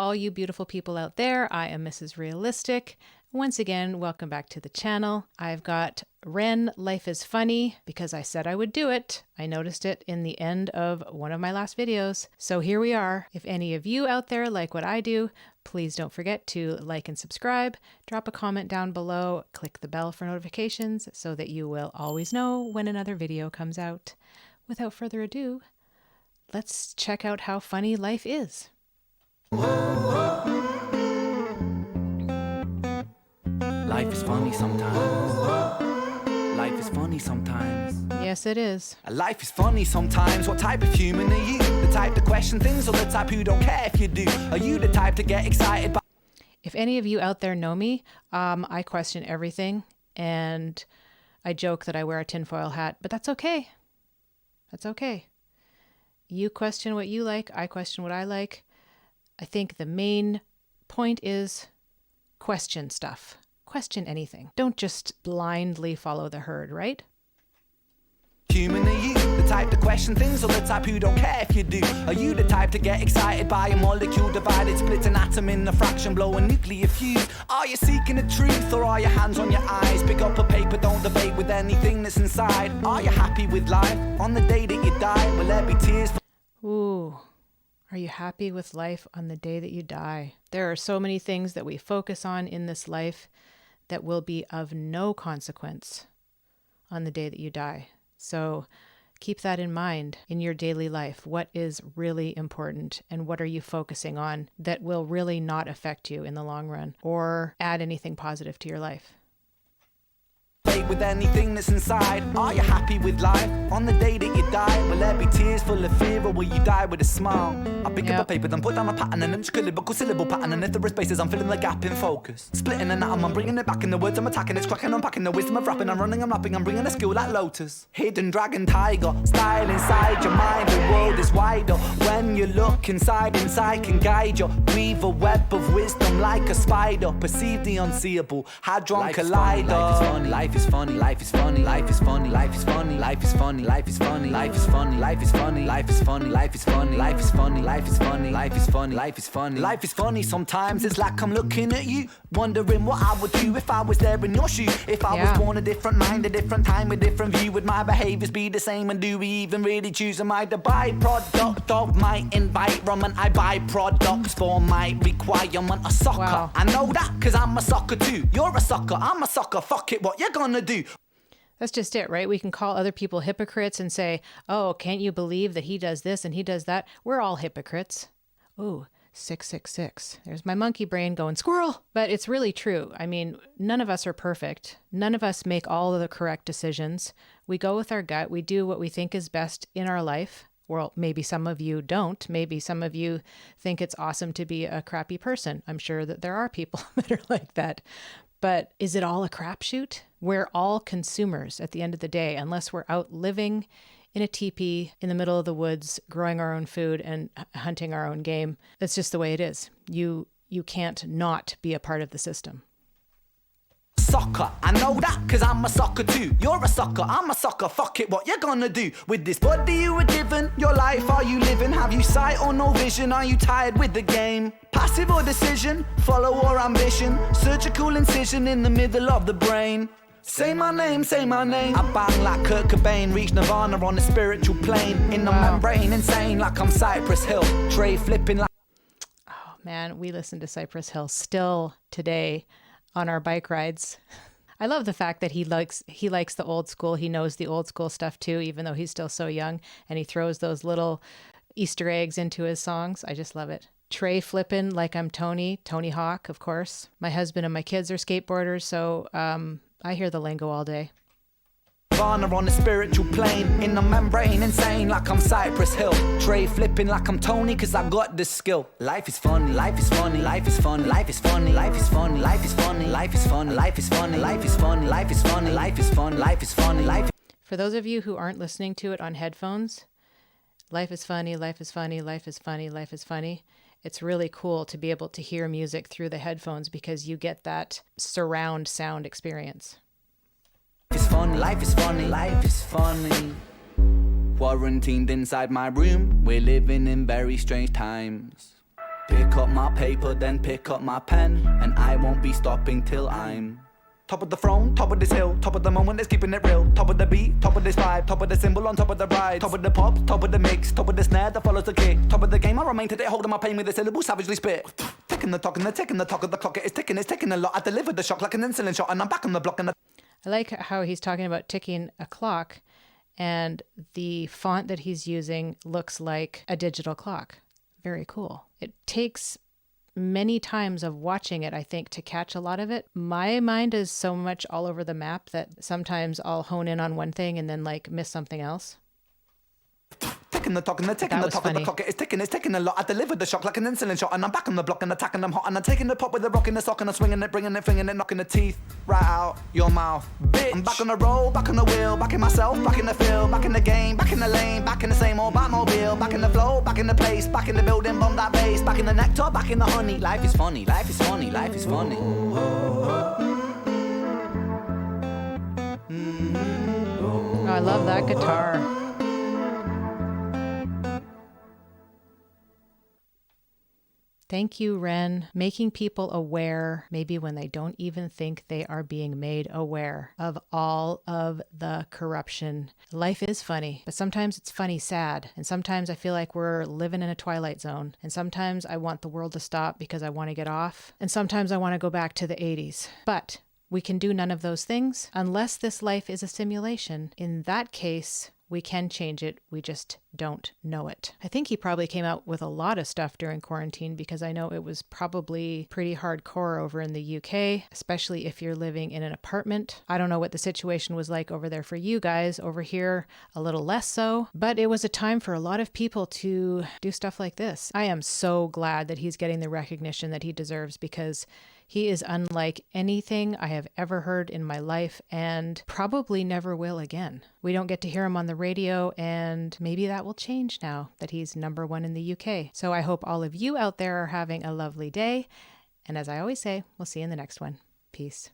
all you beautiful people out there. I am Mrs. Realistic. Once again, welcome back to the channel. I've got Ren Life is Funny because I said I would do it. I noticed it in the end of one of my last videos. So here we are. If any of you out there like what I do, please don't forget to like and subscribe. Drop a comment down below. Click the bell for notifications so that you will always know when another video comes out. Without further ado, let's check out how funny life is. Life is funny sometimes. Life is funny sometimes. Yes, it is. Life is funny sometimes. What type of human are you? The type to question things or the type who don't care if you do? Are you the type to get excited by... If any of you out there know me, I question everything and I joke that I wear a tinfoil hat, but that's okay. That's okay. You question what you like, I question what I like. I think the main point is question stuff. Question anything. Don't just blindly follow the herd, right? Human are you? The type to question things or the type who don't care if you do? Are you the type to get excited by a molecule divided, split an atom in a fraction, blow a nuclear fuse? Are you seeking the truth or are your hands on your eyes? Pick up a paper, don't debate with anything that's inside. Are you happy with life? On the day that you die, will there be tears? Ooh. Are you happy with life on the day that you die? There are so many things that we focus on in this life that will be of no consequence on the day that you die. So keep that in mind in your daily life. What is really important and what are you focusing on that will really not affect you in the long run or add anything positive to your life? With anything that's inside. Are you happy with life? On the day that you die, will there be tears full of fear or will you die with a smile? I pick up a paper, then put down a pattern and intricate lyrical syllable pattern, and if there are spaces, I'm filling the gap in focus. Splitting an atom, I'm bringing it back in the words I'm attacking, it's cracking, unpacking the wisdom of rapping, I'm running, I'm rapping, I'm bringing a skill like Lotus. Hidden dragon tiger, style inside your mind, the world is wider. When you look inside can guide you. Weave a web of wisdom like a spider, perceive the unseeable, hadron collider. Life is funny. Life is funny, life is funny, life is funny, life is funny, life is funny, life is funny, life is funny, life is funny, life is funny, life is funny, life is funny, life is funny, life is funny, life is funny. Sometimes it's like I'm looking at you, wondering what I would do if I was there in your shoes. If I was born a different mind, a different time, a different view, would my behaviors be the same? And do we even really choose? Am I the byproduct of my environment? I buy products for my requirement. A sucker, wow. I know that because I'm a sucker too. You're a sucker, I'm a sucker. Fuck it, what you gonna do? That's just it, right? We can call other people hypocrites and say, oh, can't you believe that he does this and he does that? We're all hypocrites. Ooh, 666. There's my monkey brain going squirrel. But it's really true. I mean, none of us are perfect. None of us make all of the correct decisions. We go with our gut. We do what we think is best in our life. Well, maybe some of you don't. Maybe some of you think it's awesome to be a crappy person. I'm sure that there are people that are like that. But is it all a crapshoot? We're all consumers at the end of the day, unless we're out living in a teepee in the middle of the woods, growing our own food and hunting our own game. That's just the way it is. You can't not be a part of the system. Sucker, I know that because I'm a sucker too. You're a sucker, I'm a sucker. Fuck it, what you gonna do with this body you were given? Your life, are you living? Have you sight or no vision? Are you tired with the game? Passive or decision? Follow or ambition? Surgical incision in the middle of the brain. Say my name, say my name. I bang like Kurt Cobain, reach nirvana on a spiritual plane. In the membrane, insane like I'm Cypress Hill. Tray flipping like... Oh man, we listen to Cypress Hill still today on our bike rides. I love the fact that he likes the old school. He knows the old school stuff too, even though he's still so young, and he throws those little Easter eggs into his songs. I just love it. Tray flipping like I'm Tony Hawk, of course. My husband and my kids are skateboarders, so I hear the lingo all day. Nirvana on a spiritual plane. In the membrane, insane like I'm Cypress Hill. Tray flipping like I'm Tony cause I got the skill. Life is funny, life is funny, life is funny, life is funny, life is funny, life is funny, life is funny, life is funny, life is funny, life is funny, life is funny, life is funny, life. For those of you who aren't listening to it on headphones, life is funny, life is funny, life is funny, life is funny. It's really cool to be able to hear music through the headphones because you get that surround sound experience. Life is funny, life is funny, life is funny. Quarantined inside my room, we're living in very strange times. Pick up my paper, then pick up my pen, and I won't be stopping till I'm top of the throne, top of this hill, top of the moment, it's keeping it real. Top of the beat, top of this vibe, top of the symbol on top of the ride. Top of the pop, top of the mix, top of the snare that follows the kick. Top of the game, I remain today, holding my pain with a syllable, savagely spit. Ticking the talk and the ticking the talk of the clock, it is ticking, it's ticking a lot. I delivered the shock like an insulin shot, and I'm back on the block. And I like how he's talking about ticking a clock, and the font that he's using looks like a digital clock. Very cool. It takes many times of watching it, I think, to catch a lot of it. My mind is so much all over the map that sometimes I'll hone in on one thing and then like miss something else. Ticking the talk and the ticking the talk of the clock, it's ticking a lot. I delivered the shock like an insulin shot, and I'm back on the block and attacking them hot, and I'm taking the pop with the rock in the sock, and I'm swinging it, bringing it, flinging it, knocking the teeth right out your mouth, bitch. I'm back on the road, back on the wheel, back in myself, back in the field, back in the game, back in the lane, back in the same old Batmobile, back in the flow, back in the place, back in the building, bomb that bass, back in the nectar, back in the honey. Life is funny, life is funny, life is funny. Oh, I love that guitar. Thank you, Ren. Making people aware, maybe when they don't even think they are being made aware of all of the corruption. Life is funny, but sometimes it's funny sad. And sometimes I feel like we're living in a twilight zone. And sometimes I want the world to stop because I want to get off. And sometimes I want to go back to the 80s. But we can do none of those things unless this life is a simulation. In that case, we can change it. We just don't know it. I think he probably came out with a lot of stuff during quarantine because I know it was probably pretty hardcore over in the UK, especially if you're living in an apartment. I don't know what the situation was like over there for you guys. Over here, a little less so, but it was a time for a lot of people to do stuff like this. I am so glad that he's getting the recognition that he deserves because he is unlike anything I have ever heard in my life and probably never will again. We don't get to hear him on the radio, and maybe that will change now that he's #1 in the UK. So I hope all of you out there are having a lovely day. And as I always say, we'll see you in the next one. Peace.